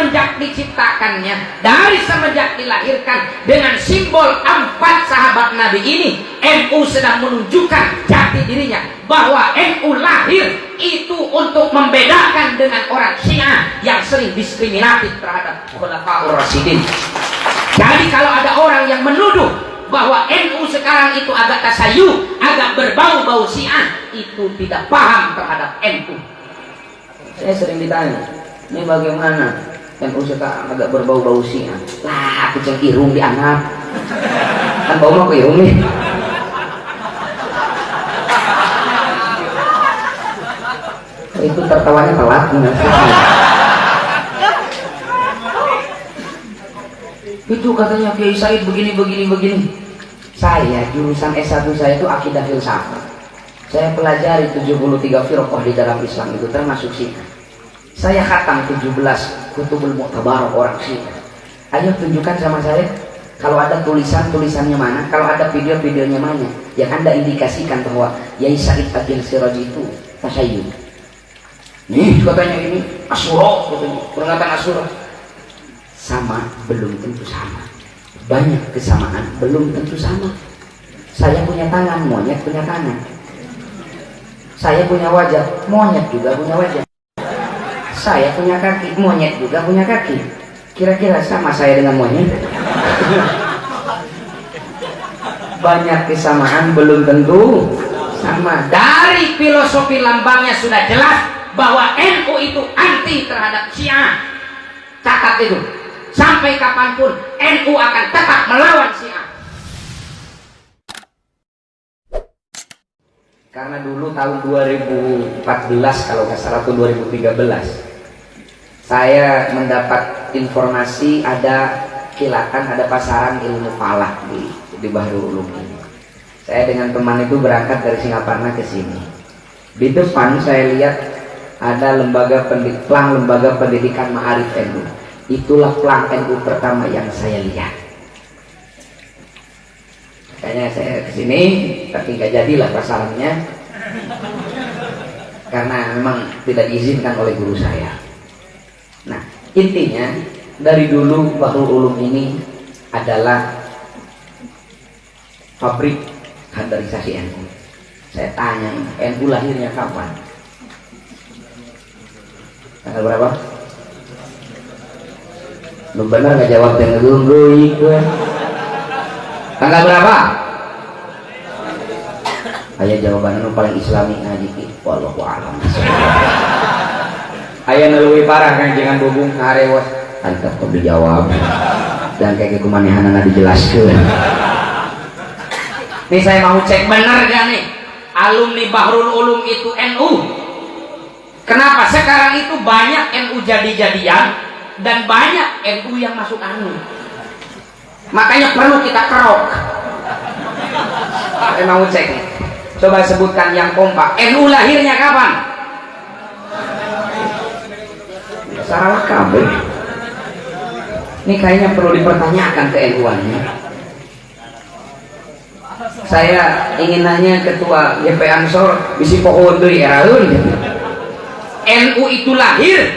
semenjak diciptakannya, dari semenjak dilahirkan dengan simbol 4 sahabat Nabi ini, NU sedang menunjukkan jati dirinya bahwa NU lahir itu untuk membedakan dengan orang Syiah yang sering diskriminatif terhadap Khulafaur Rasyidin. Jadi kalau ada orang yang menuduh bahwa NU sekarang itu agak tasayu, agak berbau-bau Syiah, itu tidak paham terhadap NU. Saya sering ditanya, ini bagaimana NU sekarang agak berbau-bau Syiah? Lah, aku ceng irung dianggap kan bau mah irung nih. Itu tertawanya telat nih. Itu katanya Kiai Said begini. Saya jurusan S1 saya itu akidah filsafat. Saya pelajari 73 firqah di dalam Islam itu termasuk Syiah. Saya khatam 17 kutubul mu'tabar orang Syiah. Ayo tunjukkan sama saya kalau ada tulisannya mana, kalau ada videonya mana yang Anda indikasikan bahwa Yai Said Agil Siraj itu tasayyuh. Nih katanya ini Asyura, katanya peringatan Asyura. Sama belum tentu sama. Banyak kesamaan belum tentu sama. Saya punya tangan, monyet punya tangan. Saya punya wajah, monyet juga punya wajah. Saya punya kaki, monyet juga punya kaki. Kira-kira sama saya dengan monyet? Banyak kesamaan belum tentu sama. Dari filosofi lambangnya sudah jelas bahwa NU itu anti terhadap Syiah. Catat itu. Sampai kapanpun NU akan tetap melawan Syiah. Karena dulu tahun 2014 kalau nggak salah atau 2013 saya mendapat informasi ada kilatan, ada pasaran ilmu falak di Bahrul Ulum ini. Saya dengan teman itu berangkat dari Singaparna ke sini. Di depan saya lihat ada lembaga pendidikan Ma'arif NU. Itulah pelang NU pertama yang saya lihat. Kayaknya saya kesini tapi nggak jadilah pasarannya karena memang tidak diizinkan oleh guru saya. Nah intinya dari dulu Bahrul Ulum ini adalah pabrik kaderisasi NU. Saya tanya NU lahirnya kapan? Tanggal berapa? Lu bener nggak jawab yang ngeluh gue. Tanggal berapa? Ayah jawabannya paling islami ngaji wallahu a'lam. Ayah ngeluhi parah kan jangan bubung ngarewas. Antap kau dijawab. Dan kayak kemanehanana dijelaskan. Nih saya mau cek bener gak nih alumni Bahrul Ulum itu NU? Kenapa sekarang itu banyak NU jadi-jadian dan banyak NU yang masuk anu? Makanya perlu kita kerok. Saya mau cek nih. Coba sebutkan yang kompak. NU lahirnya kapan? Salah kabeh. Ini kayaknya perlu dipertanyakan ke NU-annya. Saya ingin nanya ketua YP Ansor bisi pohon deui eraeun. NU itu lahir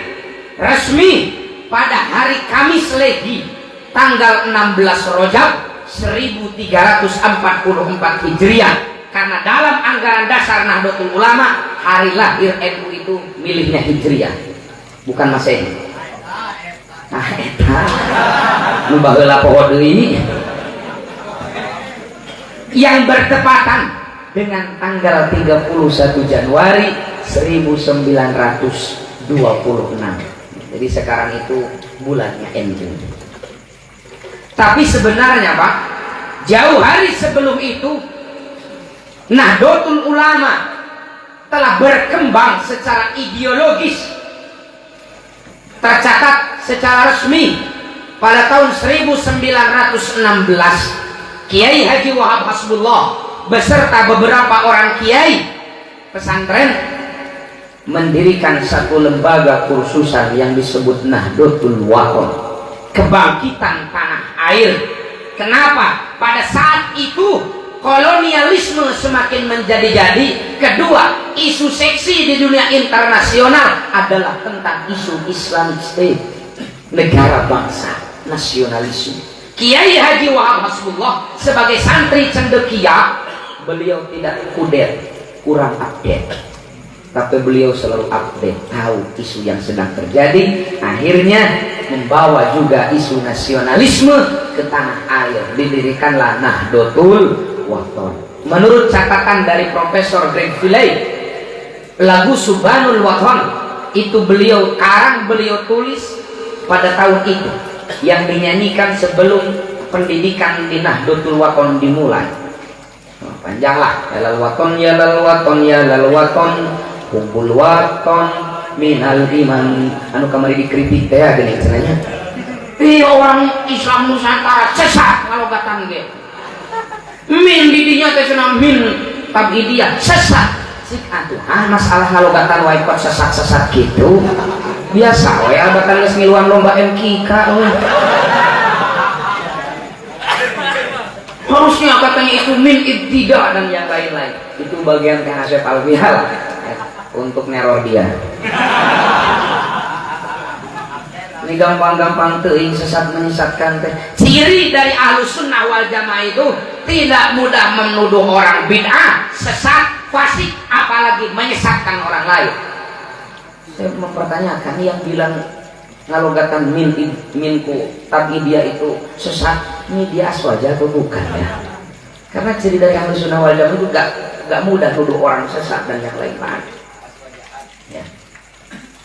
resmi pada hari Kamis Legi tanggal 16 Rajab 1344 Hijriah, karena dalam anggaran dasar Nahdlatul Ulama hari lahir NU itu milihnya Hijriah bukan Masehi. Nah eta nu baheula poho deui yang bertepatan dengan tanggal 31 Januari 1926. Jadi sekarang itu bulannya NU. Tapi sebenarnya Pak, jauh hari sebelum itu Nahdlatul Ulama telah berkembang secara ideologis, tercatat secara resmi pada tahun 1916 Kiai Haji Wahab Hasbullah beserta beberapa orang kiai pesantren mendirikan satu lembaga kursusan yang disebut Nahdlatul Wathon, kebangkitan tanah air. Kenapa? Pada saat itu kolonialisme semakin menjadi-jadi. Kedua, isu seksi di dunia internasional adalah tentang isu Islamic State. negara bangsa, nasionalisme. Kiai Haji Wahab Hasbullah sebagai santri cendekia, beliau tidak kudet, kurang update, tapi beliau selalu update, tahu isu yang sedang terjadi. Akhirnya membawa juga isu nasionalisme ke tanah air, didirikanlah Nahdlatul Wathon. Menurut catatan dari Profesor Greg Villay, lagu Subhanul Wathon itu beliau karang, beliau tulis pada tahun itu, yang dinyanyikan sebelum pendidikan di Nahdlatul Wathon dimulai. Panjanglah, ya lal waton ya lal waton ya lal waton kumpul waton minal iman. Anu kamari dikritik teh gini cenanya. Orang Islam Nusantara sesat ngalogatan ge. Min didinya teh cenah min tabidiyah sesat. Sik atuh masalah ngalogatan wae kok sesat-sesat gitu. Biasa we albatan geus ngiluan lomba MKK we. Harusnya katanya itu min ibtida dan yang lain-lain. Itu bagian Kang Asep Alfial untuk neror dia. Ini gampang-gampang teuing sesat menyesatkan teh. Ciri dari Ahlus Sunnah wal Jamaah itu tidak mudah menuduh orang bid'ah, sesat, fasik, apalagi menyesatkan orang lain. Saya mempertanyakan yang bilang ngalogatan minku tapi dia itu sesat, ini dia aswaja atau bukan ya? Karena ciri dari Ahlus Sunnah wal Jamaah itu gak mudah nuduh orang sesat dan yang lain-lain ya.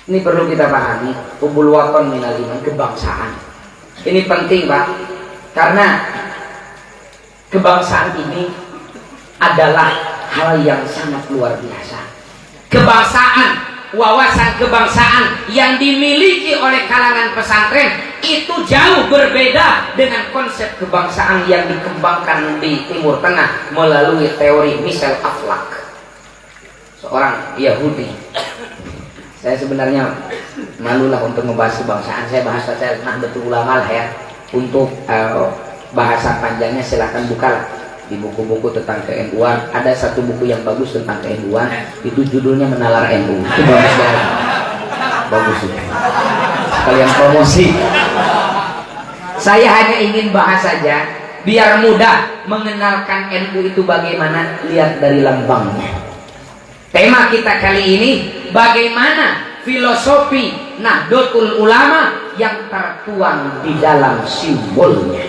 Ini perlu kita pahami. Hubul waton minal iman, kebangsaan ini penting Pak, karena kebangsaan ini adalah hal yang sangat luar biasa. Kebangsaan, wawasan kebangsaan yang dimiliki oleh kalangan pesantren itu jauh berbeda dengan konsep kebangsaan yang dikembangkan di Timur Tengah melalui teori Michel Aflaq, seorang Yahudi. Saya sebenarnya malulah untuk membahas kebangsaan. Saya bahas saja Nahdlatul Ulama lah ya. Untuk bahasa panjangnya silahkan bukalah di buku-buku tentang ke-NU-an. Ada satu buku yang bagus tentang ke-NU-an, itu judulnya Menalar NU. Itu bagus banget. Bagus itu. Sekalian promosi. Saya hanya ingin bahas saja biar mudah mengenalkan NU itu bagaimana. Lihat dari lambangnya. Tema kita kali ini, bagaimana filosofi Nahdlatul Ulama yang tertuang di dalam simbolnya.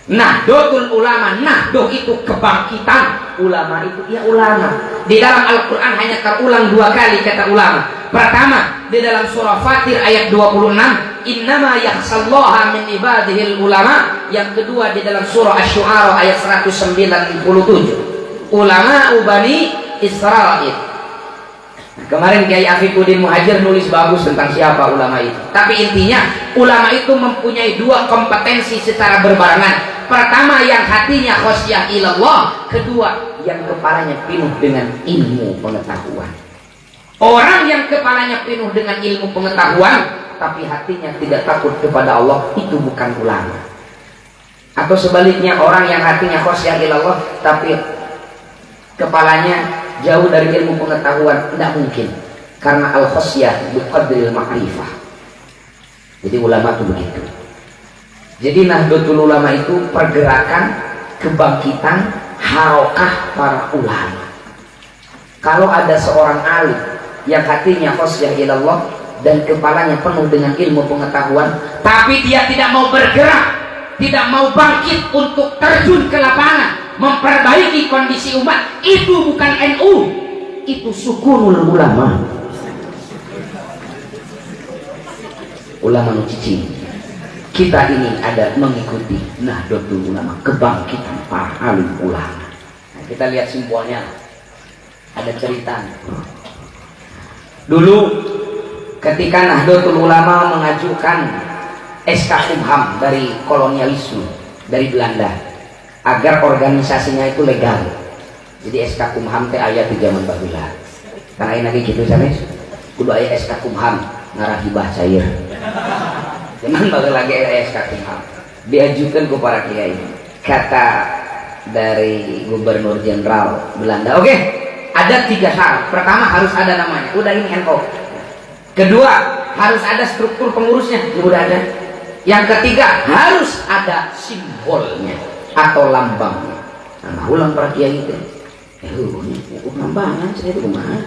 Nahdlatul Ulama, Nahdlatul itu kebangkitan, ulama itu ya ulama. Di dalam Al-Quran hanya terulang 2 kali kata ulama. Pertama di dalam surah Fatir ayat 26, innama yakhsallaha min ibadihil ulama. Yang kedua di dalam surah Asy-Syu'ara ayat 197, ulama Bani Israil. Kemarin Kiai Afiquddin Muhajir nulis bagus tentang siapa ulama itu. Tapi intinya ulama itu mempunyai 2 kompetensi secara berbarengan. Pertama yang hatinya khosyah ilallah, kedua yang kepalanya penuh dengan ilmu pengetahuan. Orang yang kepalanya penuh dengan ilmu pengetahuan tapi hatinya tidak takut kepada Allah, itu bukan ulama. Atau sebaliknya, orang yang hatinya khosyah ilallah tapi kepalanya jauh dari ilmu pengetahuan, tidak mungkin, karena al-khosyah biqadril ma'rifah. Jadi ulama itu begitu. Jadi Nahdlatul Ulama itu pergerakan kebangkitan harokah para ulama. Kalau ada seorang alim yang hatinya khosyah ilallah dan kepalanya penuh dengan ilmu pengetahuan, tapi dia tidak mau bergerak, tidak mau bangkit untuk terjun ke lapangan memperbaiki kondisi umat, itu bukan NU, itu sukunul ulama. Ulama nu cicing. Kita ini ada mengikuti Nahdlatul Ulama, kebangkitan para alim ulama. Nah, kita lihat simbolnya, ada cerita. Dulu ketika Nahdlatul Ulama mengajukan SK Kumham dari kolonialisme dari Belanda agar organisasinya itu legal. Jadi SK Kumham teh aya di zaman baheula. Karena aya lagi gitu sanes. Kudu aya SK Kumham ngarah hibah cair. Zaman baheula lagi aya SK Kumham. Diajukan ke para kiai. Kata dari Gubernur Jenderal Belanda, oke, ada 3 syarat. Pertama harus ada namanya. Udah ini NU. Kedua harus ada struktur pengurusnya, ini udah ada. Yang ketiga, harus ada simbolnya atau lambangnya. Nah, ulang para kiai itu. Lambangan saya itu kemana?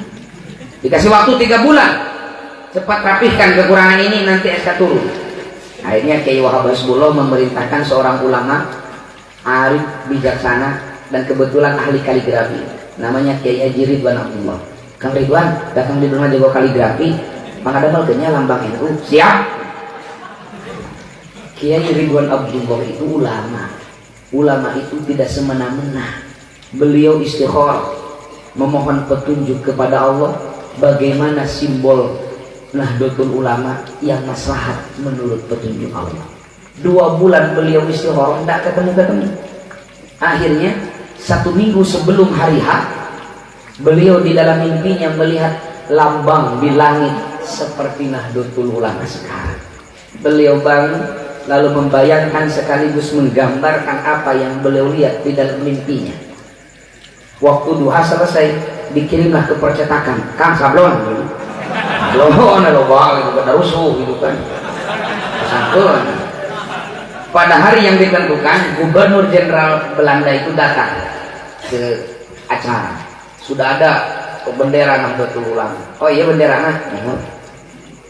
Dikasih waktu 3 bulan. Cepat rapihkan kekurangan ini, nanti SK turun. Akhirnya Kiai Wahab Hasbullah memerintahkan seorang ulama arif bijaksana dan kebetulan ahli kaligrafi, namanya Kiai Haji Ridwan Abdullah. Kang Ridwan datang di rumah jago kaligrafi, maka ada malkenya lambang NU. Siap. Kiai Ridwan Abdullah itu ulama. Ulama itu tidak semena-mena. Beliau istikharah, memohon petunjuk kepada Allah bagaimana simbol Nahdlatul Ulama yang maslahat menurut petunjuk Allah. 2 bulan beliau istikharah, tidak ketemu-ketemu. Akhirnya 1 minggu sebelum hari H, beliau di dalam mimpinya melihat lambang di langit seperti Nahdlatul Ulama sekarang. Beliau bangun lalu membayangkan sekaligus menggambarkan apa yang beliau lihat di dalam mimpinya. Waktu duha selesai, dikirimlah ke percetakan. Kang sablon gitu. Sablon ada loba gitu kan, rusuh gitu kan. Santun. Pada hari yang ditentukan, Gubernur Jenderal Belanda itu datang ke acara. Sudah ada bendera Nahdlatul Ulama. Oh iya bendera nah.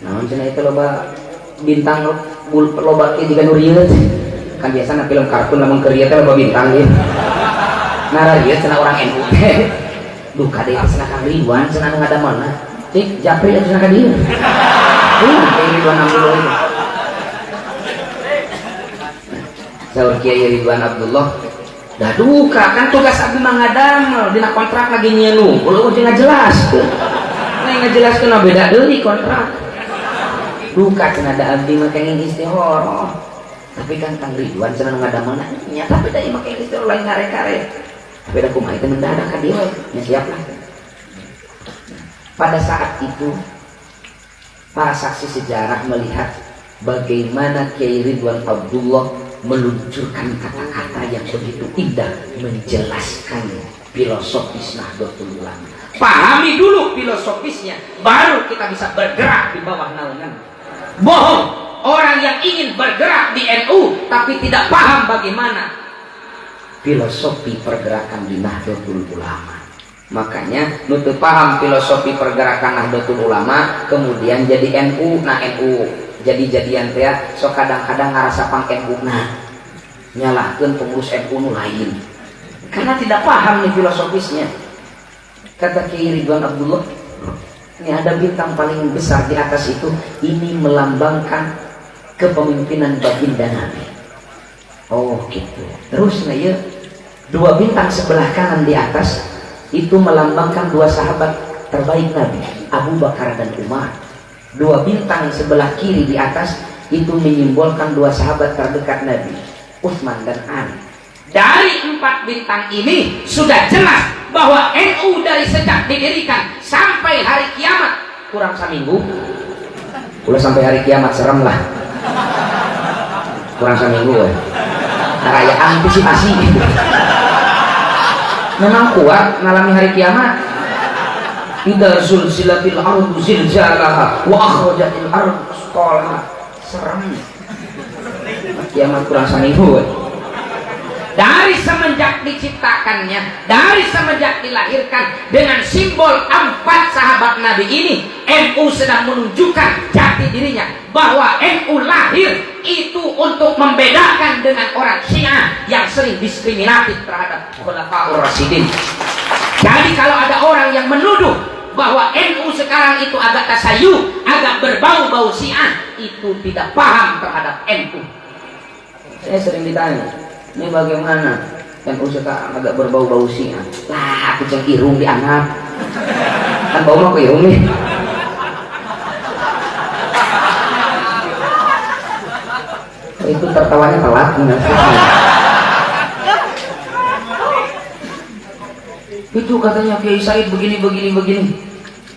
Nah, cenah itu loba bintang loba kieu jiga nu rieu. Kan biasana film kartun lamun keur ieu teh loba bintang ieu. Nah, dia cenah orang NU. Duh, kade cenah Kang Ridwan cenah nu ngadamelna. Cik, Japri cenah ka dieu. Kiai Ridwan Abdullah itu. Saur Kiai Ridwan Abdullah, dah duka kan tugas abdi mah ngadamel, dina kontrak lagi nyieun. Kulo mah ngajelaskeun. Nah, ngajelaskeun beda deui kontrak. Duka cenah da abdi mah kenging istihoroh. Tapi kan Kang Ridwan cenah nu ngadamelna nya tapi da ieu mah kenging istihoroh lain kare-kare. Beda kumaha itu mendadak ka dia, ya siaplah. Pada saat itu para saksi sejarah melihat bagaimana Kiai Ridwan Abdullah meluncurkan kata-kata yang begitu indah menjelaskan filosofis Nahdlatul Ulama. Pahami dulu filosofisnya, baru kita bisa bergerak di bawah naungan. Bohong orang yang ingin bergerak di NU tapi tidak paham bagaimana filosofi pergerakan di Nahdlatul Ulama. Makanya nutup paham filosofi pergerakan Nahdlatul Ulama kemudian jadi NU. Nah, NU jadi-jadian teh so kadang-kadang ngarasa pang NU nah nyalahkeun pengurus NU nu lain karena tidak paham nih filosofisnya. Kata Kiai Ridwan Abdullah, ini ada bintang paling besar di atas itu, ini melambangkan kepemimpinan baginda Nabi. Oh gitu. Terus nah ya, 2 bintang sebelah kanan di atas itu melambangkan 2 sahabat terbaik Nabi, Abu Bakar dan Umar. 2 bintang sebelah kiri di atas itu menyimbolkan 2 sahabat terdekat Nabi, Utsman dan Ali. Dari 4 bintang ini sudah jelas bahwa NU dari sejak didirikan sampai hari kiamat kurang seminggu. Ulah sampai hari kiamat serem lah. Kurang seminggu ya. Raya antisipasi. Memang kuat ngalami hari kiamat. Idza zulzilatil ardu zilzalaha wa akhrajatil ardu asqalaha. Serem. Kiamat kurang seminggu. Dari semenjak diciptakannya, dari semenjak dilahirkan dengan simbol 4 sahabat Nabi ini, NU sedang menunjukkan jati dirinya bahwa NU lahir itu untuk membedakan dengan orang Syiah yang sering diskriminatif terhadap Khulafaur Rasyidin. Jadi kalau ada orang yang menuduh bahwa NU sekarang itu agak tasayyuh, agak berbau-bau Syiah, itu tidak paham terhadap NU. Saya sering ditanya, ini bagaimana NU sekarang agak berbau-bau Syiah? Lah, aku cek irung dianggap kan bau mah ke irung nih. Itu tertawanya telat. Itu katanya Kiai Said begini.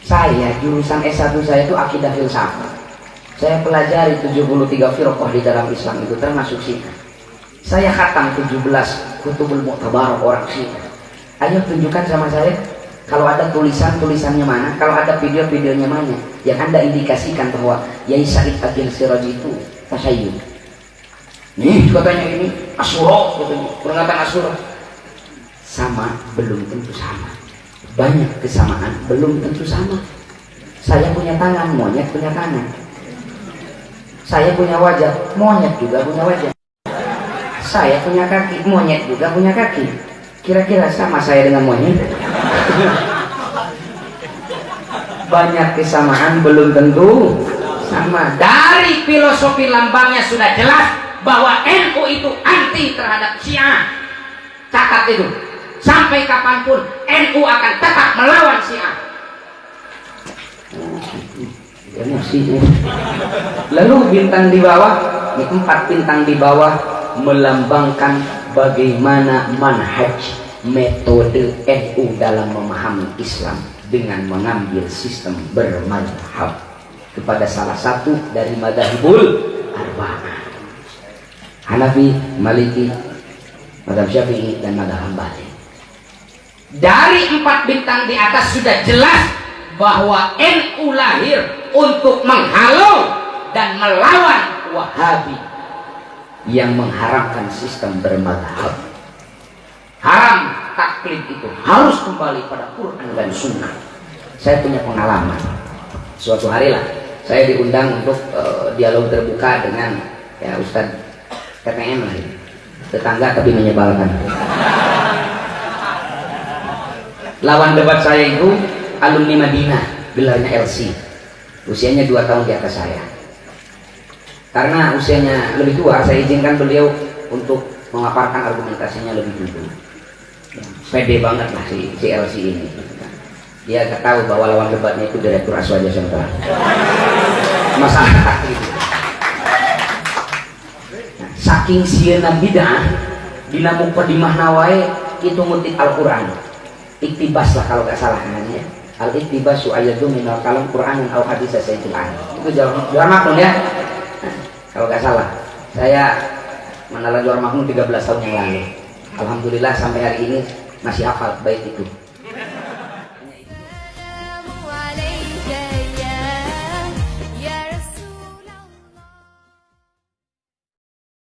Saya jurusan S1 saya itu akidah filsafat. Saya pelajari 73 firqah di dalam Islam itu termasuk Syiah. Saya khatam 17 kutubul mu'tabar orang Syiah. Ayo tunjukkan sama saya kalau ada tulisannya mana, kalau ada videonya mana. yang Anda indikasikan bahwa Yai Said Agil Siraj itu tasayyuh. Nih katanya ini Asyura, katanya peringatan Asyura. Sama belum tentu sama. Banyak kesamaan belum tentu sama. Saya punya tangan, monyet punya tangan. Saya punya wajah, monyet juga punya wajah. Saya punya kaki, monyet juga punya kaki. Kira-kira sama saya dengan monyet? Banyak kesamaan belum tentu sama. Dari filosofi lambangnya sudah jelas bahwa NU itu anti terhadap Syiah. Catat itu. Sampai kapanpun NU akan tetap melawan Syiah. Emosi. Lalu bintang di bawah, ini 4 bintang di bawah melambangkan bagaimana manhaj metode NU dalam memahami Islam dengan mengambil sistem bermadhab kepada salah satu dari madhabul arba'ah, Hanafi, Maliki, madhab Syafi'i, dan madhab Hambali. Dari 4 bintang di atas sudah jelas bahwa NU lahir untuk menghalau dan melawan Wahabi yang mengharamkan sistem bermadhab. Haram taklid itu harus kembali pada Quran dan Sunnah. Saya punya pengalaman. Suatu hari lah saya diundang untuk dialog terbuka dengan ya Ustadz TPM lah, tetangga tapi menyebalkan. Lawan debat saya itu alumni Madinah, gelarnya LC, usianya 2 tahun di atas saya. Karena usianya lebih tua, saya izinkan beliau untuk memaparkan argumentasinya lebih dulu. Pede banget lah si LC ini. Dia gak tahu bahwa lawan debatnya itu Direktur Aswaja Sentral. Masalah gitu. Nah, saking sieuna bid'ah dina muqaddimah nawae itu ngutip Al-Qur'an. Iktibas lah kalau gak salah namanya. Al-iktibasu ayatu minal kalam Qur'anin aw hadits sayyidil an. Itu juara maknun ya. Nah, kalau gak salah. Saya menelan juara maknun 13 tahun yang lalu. Alhamdulillah sampai hari ini masih hafal bait itu.